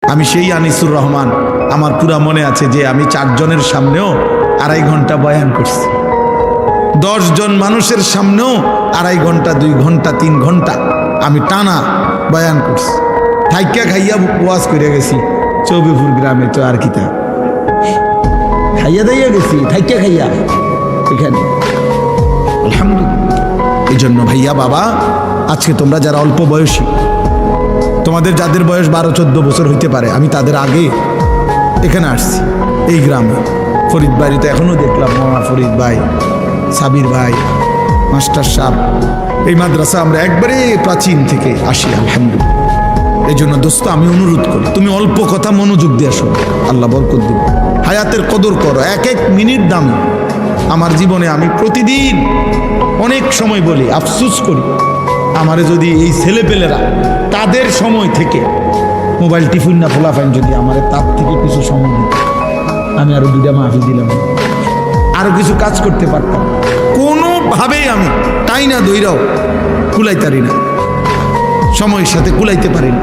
আমি সেই আনিসুর রহমান, আমার পুরা মনে আছে যে আমি 4 জনের সামনেও 2.5 ঘন্টা বয়ান করছি, 10 জন মানুষের সামনেও 2.5 ঘন্টা, 2 ঘন্টা, 3 ঘন্টা আমি টানা বয়ান করছি। থাইকা খাইয়া ওয়াজ করে গেছি চৌবিপুর গ্রামে, তো আর কিতা খাইয়া দাইয়া গেছি, থাইকা খাইয়া এখানে। আলহামদুলিল্লাহ। এই জন্য ভাইয়া বাবা, আজকে তোমরা যারা অল্প বয়সী, তোমাদের যাদের বয়স 12-14 বছর হইতে পারে, আমি তাদের আগে এখানে আসছি এই গ্রামে। ফরিদ বাড়িতে এখনো দেখলাম মামা ফরিদ ভাই, সাবির ভাই, মাস্টার সাহেব। এই মাদ্রাসা আমরা একবারে প্রাচীন থেকে আসি, আলহামদুলিল্লাহ। এই জন্য দোস্ত আমি অনুরোধ করি, তুমি অল্প কথা মনোযোগ দিয়ে আসো, আল্লাহ বরকত দিবে। হায়াতের কদর করো, 1-1 মিনিট দাম। আমার জীবনে আমি প্রতিদিন অনেক সময় বলি, আফসোস করি, আমারে যদি এই ছেলেপেলেরা তাদের সময় থেকে মোবাইল টিফিন না ফোলাফাইন যদি আমারে তার থেকে কিছু সময় দিত, আমি আরো 2টা মাহফিল দিলাম, আরো কিছু কাজ করতে পারতাম। কোনোভাবেই আমি তাই না দইরাও কুলাইতারি না, সময়ের সাথে কুলাইতে পারি না।